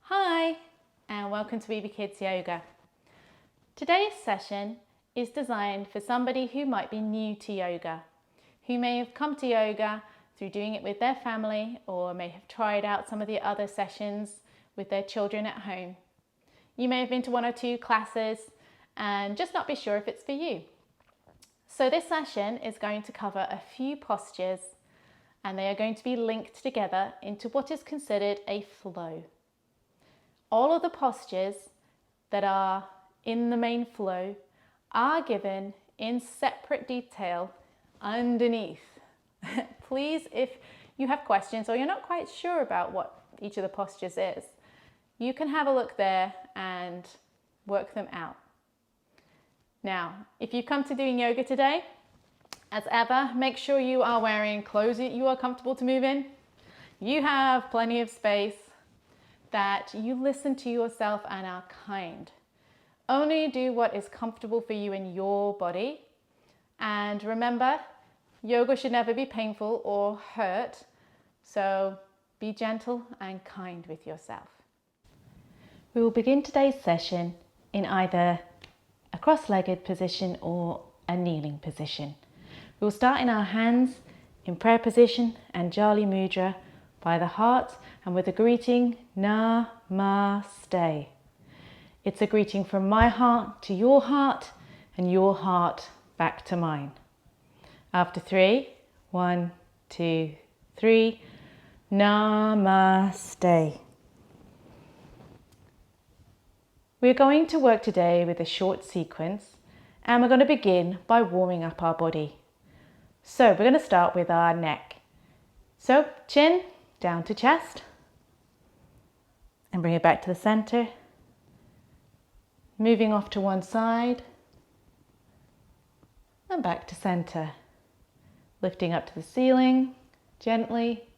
Hi, and welcome to Baby Kids Yoga. Today's session is designed for somebody who might be new to yoga, who may have come to yoga through doing it with their family or may have tried out some of the other sessions with their children at home. You may have been to one or two classes and just not be sure if it's for you. So this session is going to cover a few postures, and they are going to be linked together into what is considered a flow. All of the postures that are in the main flow are given in separate detail underneath. Please, if you have questions or you're not quite sure about what each of the postures is, you can have a look there and work them out. Now, if you come to doing yoga today, as ever, make sure you are wearing clothes that you are comfortable to move in. You have plenty of space, that you listen to yourself and are kind. Only do what is comfortable for you in your body. And remember, yoga should never be painful or hurt, so be gentle and kind with yourself. We will begin today's session in either a cross-legged position or a kneeling position. We will start in our hands in prayer position, anjali mudra, by the heart and with a greeting, Namaste. It's a greeting from my heart to your heart and your heart back to mine. After 3, 1, 2, 3, Namaste. We're going to work today with a short sequence, and we're going to begin by warming up our body. So we're going to start with our neck. So chin down to chest and bring it back to the center. Moving off to one side and back to center. Lifting up to the ceiling gently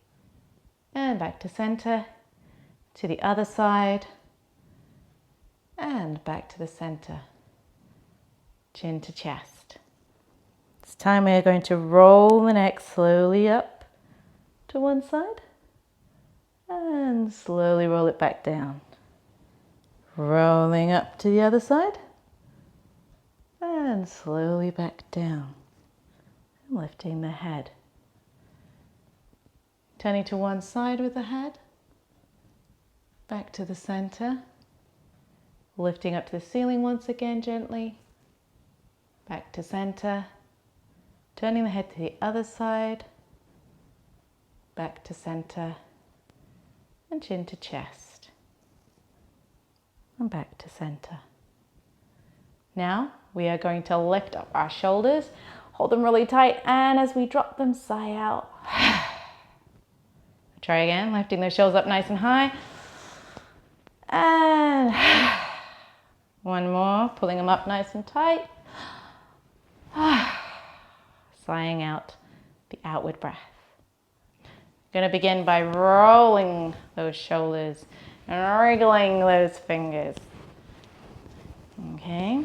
and back to center, to the other side and back to the center. Chin to chest. This time we are going to roll the neck slowly up to one side and slowly roll it back down. Rolling up to the other side and slowly back down. And lifting the head. Turning to one side with the head, back to the center. Lifting up to the ceiling once again gently, back to center. Turning the head to the other side, back to center, and chin to chest, and back to center. Now we are going to lift up our shoulders, hold them really tight, and as we drop them, sigh out. Try again, lifting those shoulders up nice and high, and one more, pulling them up nice and tight. Sighing out the outward breath. I'm going to begin by rolling those shoulders and wriggling those fingers. Okay.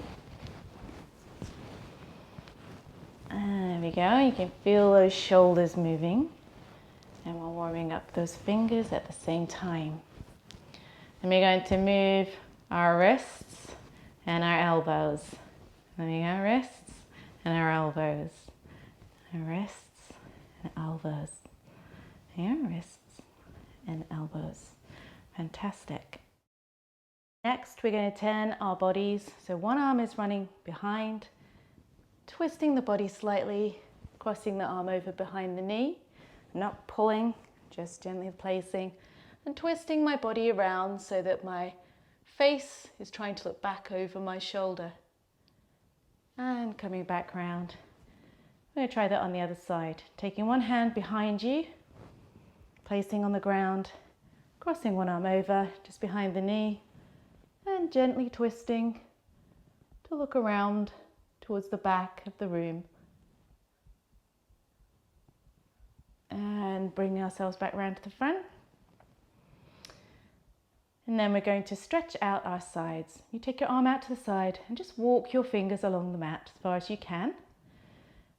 There we go. You can feel those shoulders moving. And we're warming up those fingers at the same time. And we're going to move our wrists and our elbows. There we go, wrists and our elbows. And wrists and elbows. Here, wrists and elbows. Fantastic. Next, we're going to turn our bodies. So one arm is running behind, twisting the body slightly, crossing the arm over behind the knee. Not pulling, just gently placing and twisting my body around so that my face is trying to look back over my shoulder. And coming back round. I'm going to try that on the other side. Taking one hand behind you, placing on the ground, crossing one arm over just behind the knee, and gently twisting to look around towards the back of the room. And bring ourselves back round to the front. And then we're going to stretch out our sides. You take your arm out to the side and just walk your fingers along the mat as far as you can.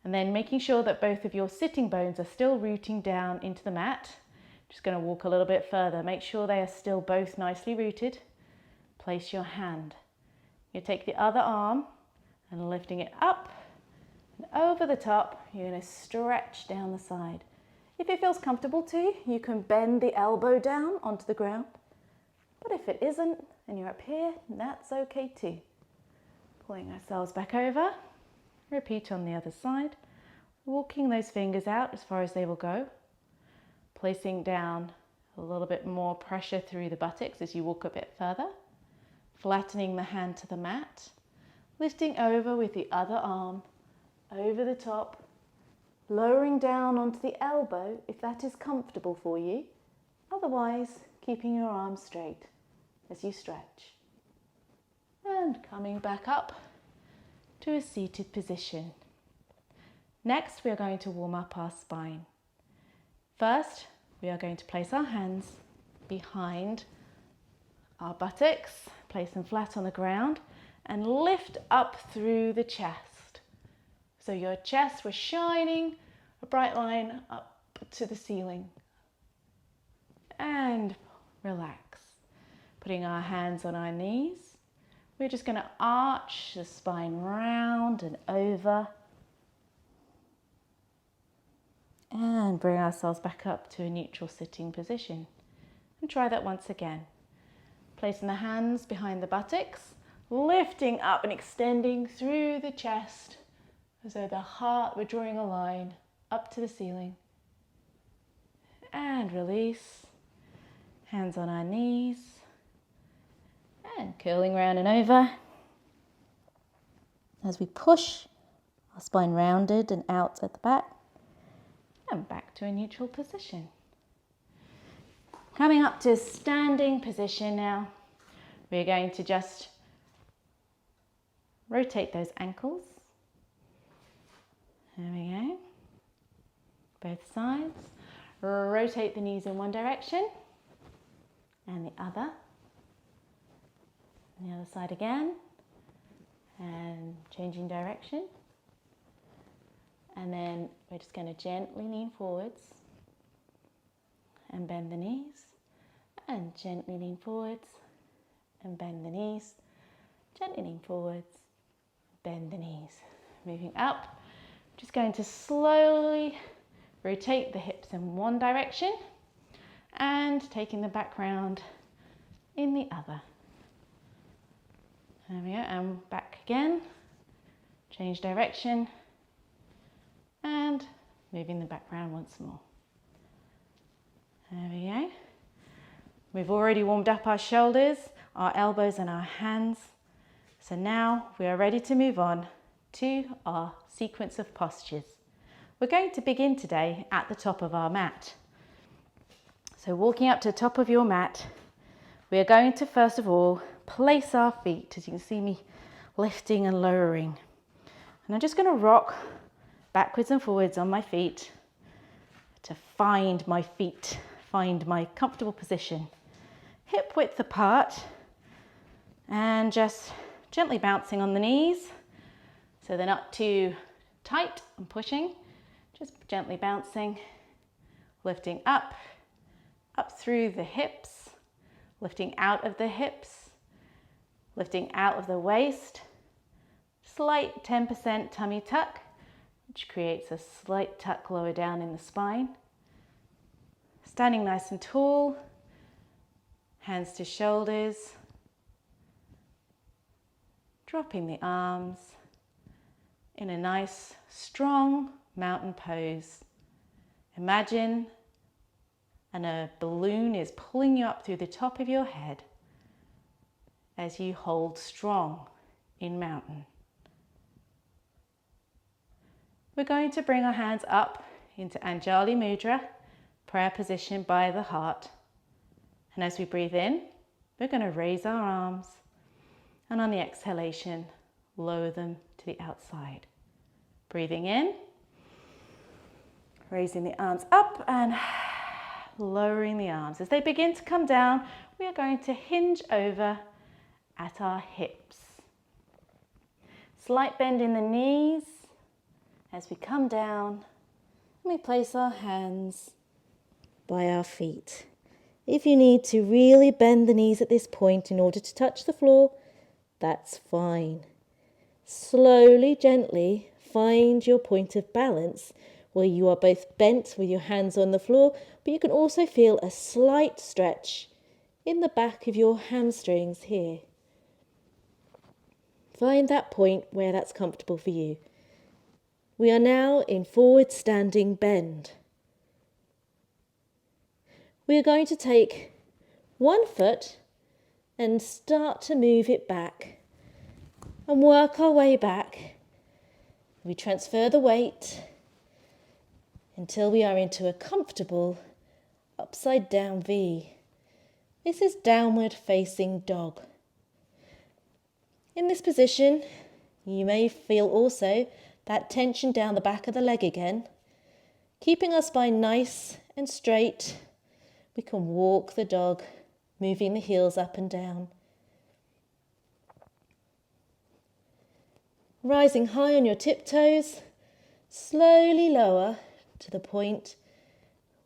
And then making sure that both of your sitting bones are still rooting down into the mat. Just going to walk a little bit further. Make sure they are still both nicely rooted. Place your hand. You take the other arm and lifting it up and over the top, you're going to stretch down the side. If it feels comfortable to, you can bend the elbow down onto the ground. But if it isn't and you're up here, that's okay too. Pulling ourselves back over. Repeat on the other side. Walking those fingers out as far as they will go. Placing down a little bit more pressure through the buttocks as you walk a bit further. Flattening the hand to the mat. Lifting over with the other arm over the top. Lowering down onto the elbow if that is comfortable for you. Otherwise, keeping your arms straight as you stretch. And coming back up to a seated position. Next, we are going to warm up our spine. First, we are going to place our hands behind our buttocks, place them flat on the ground, and lift up through the chest. So your chest, we're shining a bright line up to the ceiling. And relax. Putting our hands on our knees. We're just going to arch the spine round and over. And bring ourselves back up to a neutral sitting position. And try that once again. Placing the hands behind the buttocks, lifting up and extending through the chest as though the heart were drawing a line up to the ceiling. And release. Hands on our knees. And curling round and over. As we push our spine rounded and out at the back. And back to a neutral position. Coming up to a standing position now. We're going to just rotate those ankles. There we go. Both sides. Rotate the knees in one direction and the other. And the other side again. And changing direction. And then we're just going to gently lean forwards and bend the knees. And gently lean forwards and bend the knees. Gently lean forwards, bend the knees. Moving up, just going to slowly rotate the hips in one direction and taking the back round in the other. There we go, and back again. Change direction. And moving the back round once more. There we go. We've already warmed up our shoulders, our elbows and our hands. So now we are ready to move on to our sequence of postures. We're going to begin today at the top of our mat. So walking up to the top of your mat, we are going to first of all place our feet, as you can see me lifting and lowering. And I'm just going to rock backwards and forwards on my feet to find my feet, find my comfortable position. Hip width apart and just gently bouncing on the knees so they're not too tight and pushing, just gently bouncing, lifting up through the hips, lifting out of the hips, lifting out of the waist, slight 10% tummy tuck, which creates a slight tuck lower down in the spine. Standing nice and tall, hands to shoulders, dropping the arms in a nice, strong mountain pose. Imagine a balloon is pulling you up through the top of your head as you hold strong in mountain. We're going to bring our hands up into Anjali mudra, prayer position by the heart. And as we breathe in, we're going to raise our arms and on the exhalation, lower them to the outside. Breathing in, raising the arms up and lowering the arms. As they begin to come down, we are going to hinge over at our hips. Slight bend in the knees as we come down and we place our hands by our feet. If you need to really bend the knees at this point in order to touch the floor, that's fine. Slowly, gently find your point of balance where you are both bent with your hands on the floor, but you can also feel a slight stretch in the back of your hamstrings here. Find that point where that's comfortable for you. We are now in forward standing bend. We are going to take one foot and start to move it back and work our way back. We transfer the weight until we are into a comfortable upside down V. This is downward facing dog. In this position, you may feel also that tension down the back of the leg again. Keeping our spine nice and straight, we can walk the dog, moving the heels up and down. Rising high on your tiptoes, slowly lower to the point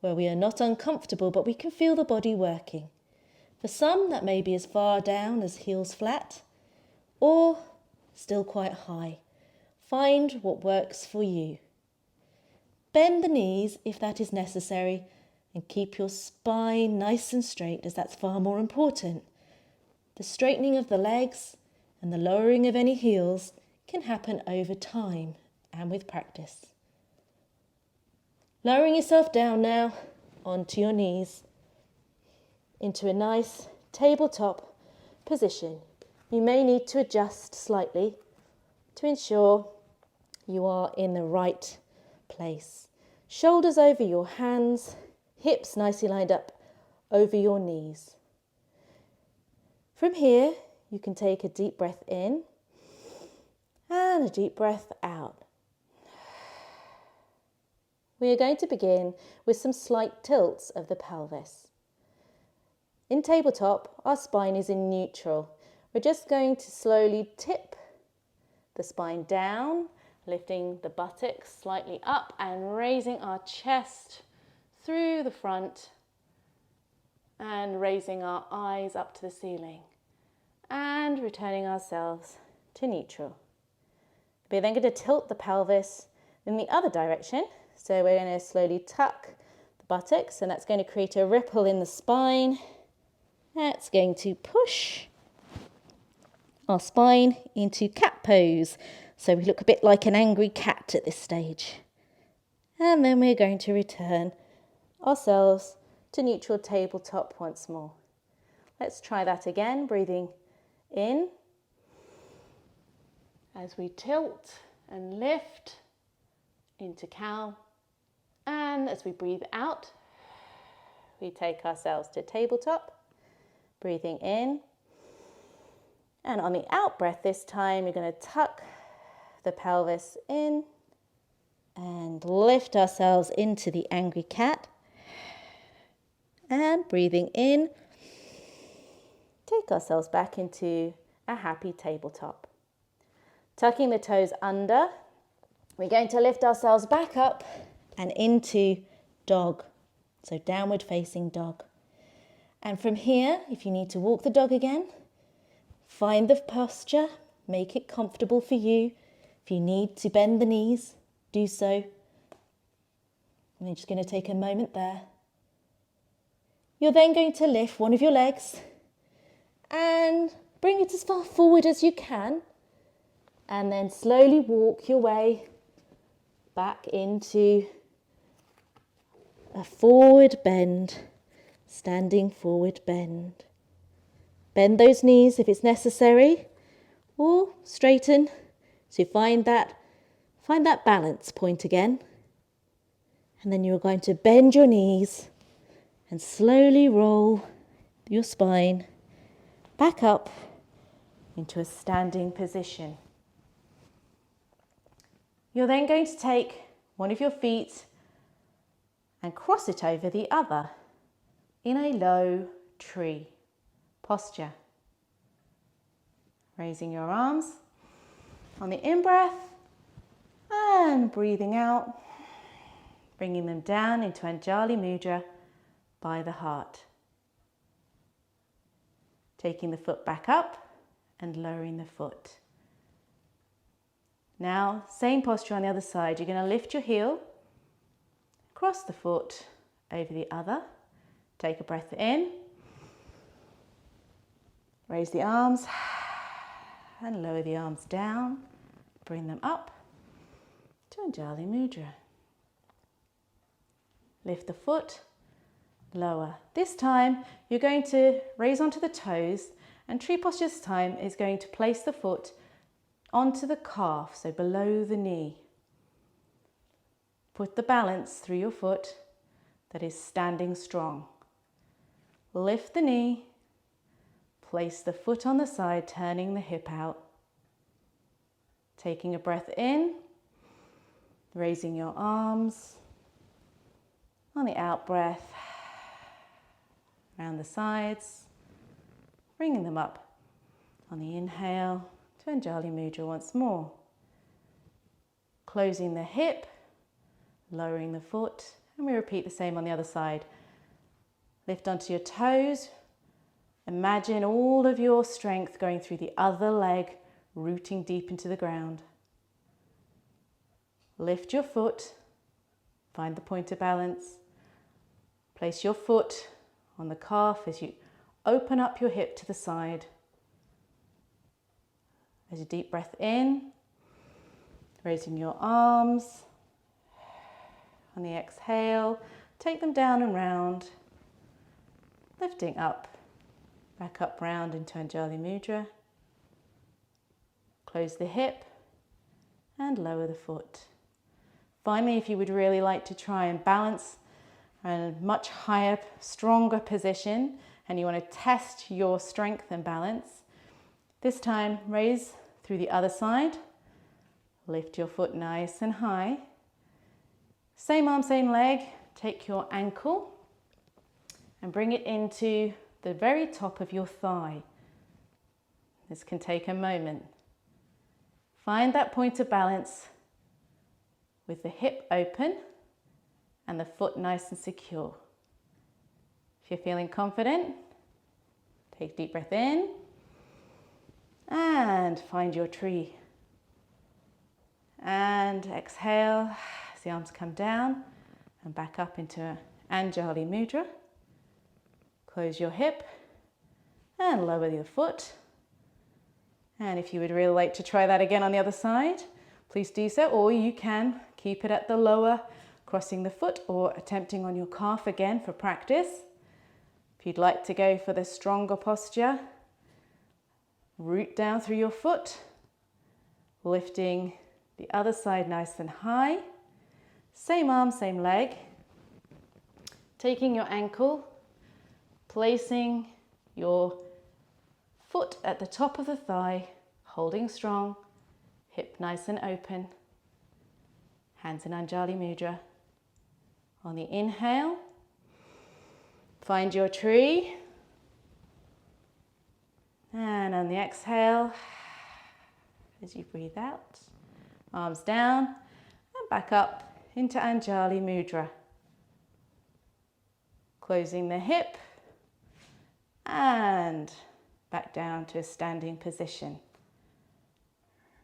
where we are not uncomfortable, but we can feel the body working. For some, that may be as far down as heels flat, or still quite high. Find what works for you. Bend the knees if that is necessary, and keep your spine nice and straight, as that's far more important. The straightening of the legs and the lowering of any heels can happen over time and with practice. Lowering yourself down now onto your knees into a nice tabletop position. You may need to adjust slightly to ensure you are in the right place. Shoulders over your hands, hips nicely lined up over your knees. From here, you can take a deep breath in and a deep breath out. We are going to begin with some slight tilts of the pelvis. In tabletop, our spine is in neutral. We're just going to slowly tip the spine down, lifting the buttocks slightly up and raising our chest through the front and raising our eyes up to the ceiling and returning ourselves to neutral. We're then going to tilt the pelvis in the other direction. So we're going to slowly tuck the buttocks, and that's going to create a ripple in the spine. That's going to push our spine into cat pose. So we look a bit like an angry cat at this stage. And then we're going to return ourselves to neutral tabletop once more. Let's try that again, breathing in as we tilt and lift into cow. And as we breathe out, we take ourselves to tabletop, breathing in. And on the out breath this time, you're going to tuck the pelvis in and lift ourselves into the angry cat. And breathing in, take ourselves back into a happy tabletop. Tucking the toes under, we're going to lift ourselves back up and into dog, so downward facing dog. And from here, if you need to walk the dog again, find the posture, make it comfortable for you. If you need to bend the knees, do so. And you're just going to take a moment there. You're then going to lift one of your legs and bring it as far forward as you can, and then slowly walk your way back into a forward bend, standing forward bend. Bend those knees if it's necessary, or straighten. So find that balance point again. And then you're going to bend your knees and slowly roll your spine back up into a standing position. You're then going to take one of your feet and cross it over the other in a low tree posture. Raising your arms on the in-breath And breathing out, bringing them down into Anjali Mudra by the heart. Taking the foot back up and lowering the foot. Now, same posture on the other side. You're going to lift your heel, cross the foot over the other. Take a breath in. Raise the arms and lower the arms down. Bring them up to Anjali Mudra. Lift the foot, lower. This time you're going to raise onto the toes, and tree posture this time is going to place the foot onto the calf, so below the knee. Put the balance through your foot that is standing strong. Lift the knee, place the foot on the side, turning the hip out. Taking a breath in, raising your arms. On the out breath, around the sides, bringing them up. On the inhale, to Anjali Mudra once more. Closing the hip, lowering the foot, and we repeat the same on the other side. Lift onto your toes. Imagine all of your strength going through the other leg, rooting deep into the ground. Lift your foot, find the point of balance. Place your foot on the calf as you open up your hip to the side. As you deep breath in, raising your arms. On the exhale, take them down and round. Lifting up, back up round into Anjali Mudra. Close the hip and lower the foot. Finally, if you would really like to try and balance in a much higher, stronger position, and you want to test your strength and balance, this time raise through the other side. Lift your foot nice and high. Same arm, same leg. Take your ankle and bring it into the very top of your thigh. This can take a moment. Find that point of balance with the hip open and the foot nice and secure. If you're feeling confident, take a deep breath in and find your tree. And exhale as the arms come down and back up into Anjali Mudra. Close your hip and lower your foot. And if you would really like to try that again on the other side, please do so, or you can keep it at the lower, crossing the foot or attempting on your calf again for practice. If you'd like to go for the stronger posture, root down through your foot, lifting the other side nice and high. Same arm, same leg. Taking your ankle, placing your foot at the top of the thigh, holding strong, hip nice and open. Hands in Anjali Mudra. On the inhale, find your tree. And on the exhale, as you breathe out, arms down and back up into Anjali Mudra. Closing the hip and back down to a standing position.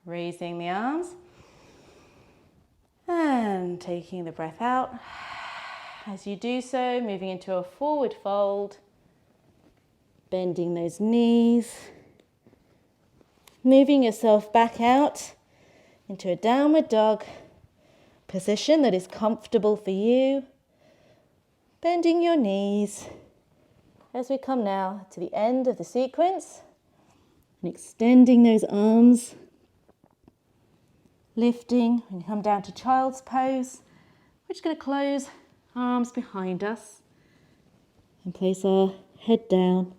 Raising the arms and taking the breath out. As you do so, moving into a forward fold, bending those knees, moving yourself back out into a downward dog position that is comfortable for you, bending your knees as we come now to the end of the sequence and extending those arms, lifting and come down to child's pose. We're just going to close arms behind us and place our head down.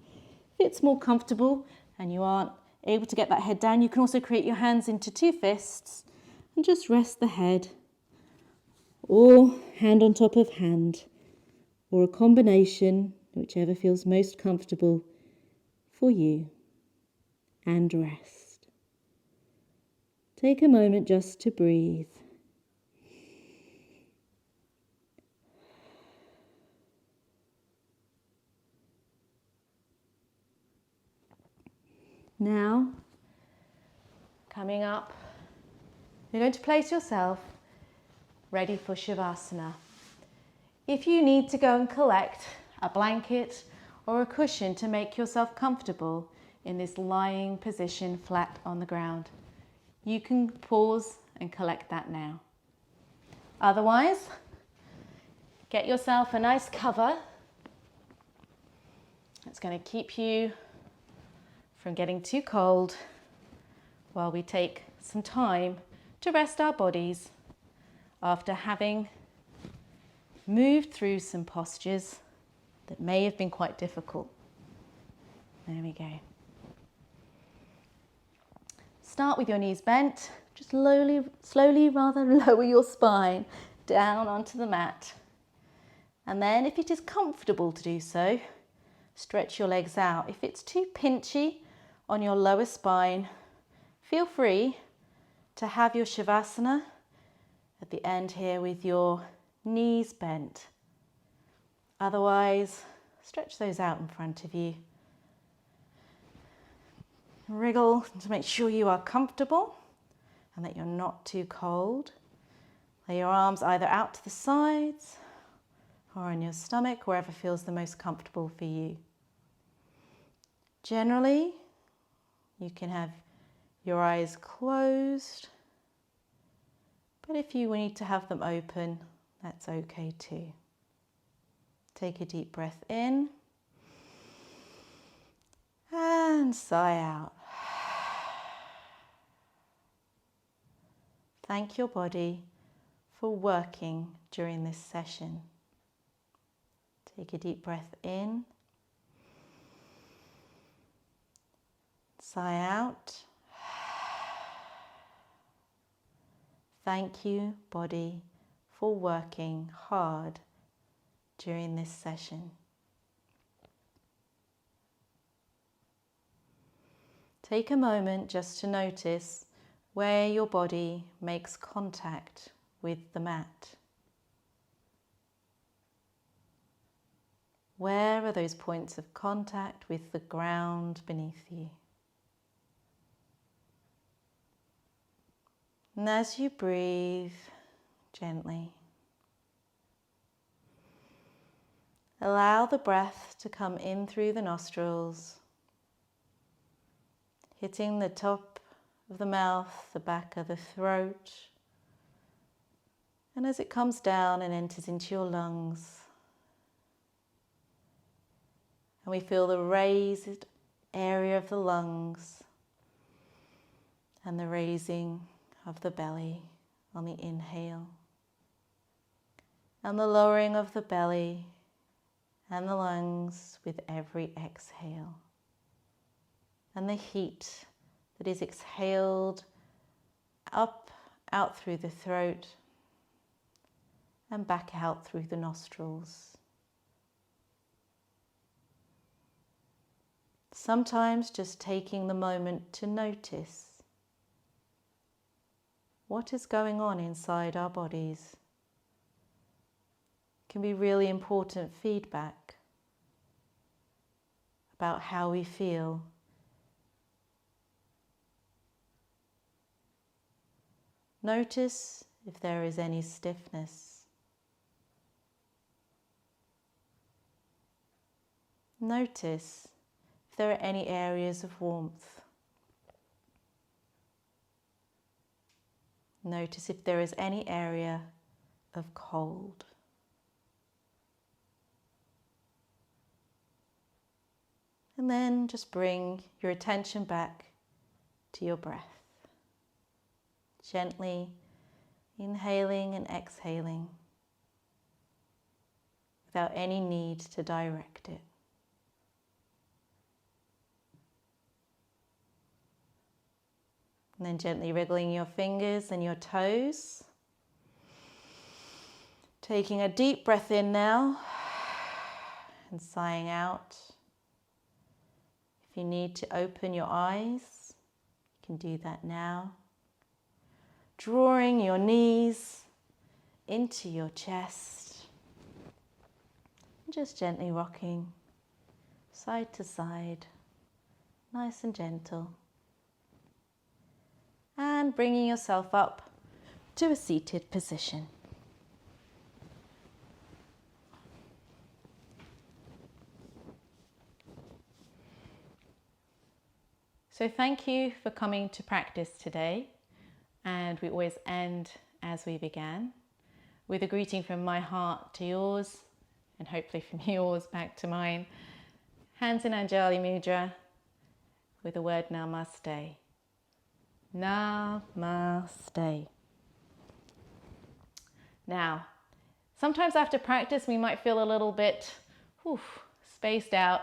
If it's more comfortable and you aren't able to get that head down, you can also create your hands into two fists and just rest the head, or hand on top of hand, or a combination, whichever feels most comfortable for you, and rest. Take a moment just to breathe Now, coming up, you're going to place yourself ready for Shavasana. If you need to go and collect a blanket or a cushion to make yourself comfortable in this lying position flat on the ground, you can pause and collect that now. Otherwise, get yourself a nice cover that's going to keep you from getting too cold while we take some time to rest our bodies after having moved through some postures that may have been quite difficult. There we go. Start with your knees bent. Just slowly lower your spine down onto the mat. And then if it is comfortable to do so, stretch your legs out. If it's too pinchy on your lower spine, feel free to have your Shavasana at the end here with your knees bent. Otherwise, stretch those out in front of you. Wriggle to make sure you are comfortable and that you're not too cold. Lay your arms either out to the sides or on your stomach, wherever feels the most comfortable for you. Generally, you can have your eyes closed, but if you need to have them open, that's okay too. Take a deep breath in and sigh out. Thank your body for working during this session. Take a deep breath in, sigh out. Thank you, body, for working hard during this session. Take a moment just to notice where your body makes contact with the mat. Where are those points of contact with the ground beneath you? And as you breathe gently, allow the breath to come in through the nostrils, hitting the top of the mouth, the back of the throat, and as it comes down and enters into your lungs, and we feel the raised area of the lungs and the raising of the belly on the inhale, and the lowering of the belly and the lungs with every exhale, and the heat that is exhaled up, out through the throat and back out through the nostrils. Sometimes just taking the moment to notice what is going on inside our bodies can be really important feedback about how we feel. Notice if there is any stiffness. Notice if there are any areas of warmth. Notice if there is any area of cold. And then just bring your attention back to your breath. Gently inhaling and exhaling without any need to direct it. And then gently wriggling your fingers and your toes. Taking a deep breath in now and sighing out. If you need to open your eyes, you can do that now. Drawing your knees into your chest. Just gently rocking side to side nice and gentle. And bringing yourself up to a seated position. So thank you for coming to practice today, and we always end as we began with a greeting from my heart to yours, and hopefully from yours back to mine. Hands in anjali mudra with the word namaste. Namaste. Now, sometimes after practice we might feel a little bit spaced out,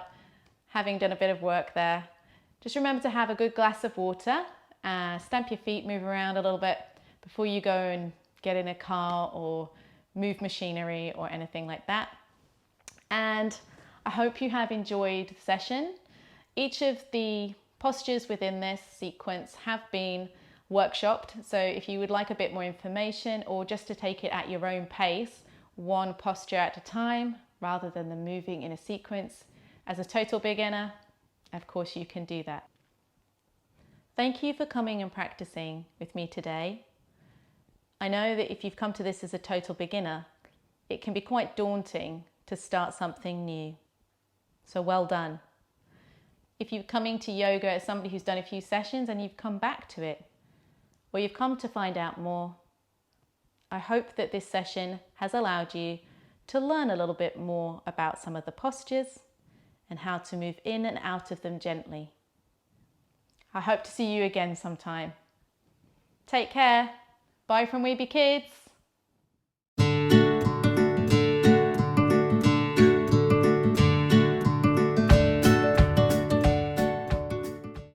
having done a bit of work there. Just remember to have a good glass of water, stamp your feet, move around a little bit before you go and get in a car or move machinery or anything like that. And I hope you have enjoyed the session. Each of the postures within this sequence have been workshopped, so if you would like a bit more information or just to take it at your own pace, one posture at a time rather than the moving in a sequence, as a total beginner, of course you can do that. Thank you for coming and practicing with me today. I know that if you've come to this as a total beginner, it can be quite daunting to start something new. So well done. If you're coming to yoga as somebody who's done a few sessions and you've come back to it, or you've come to find out more, I hope that this session has allowed you to learn a little bit more about some of the postures and how to move in and out of them gently. I hope to see you again sometime. Take care. Bye from Weeby Kids.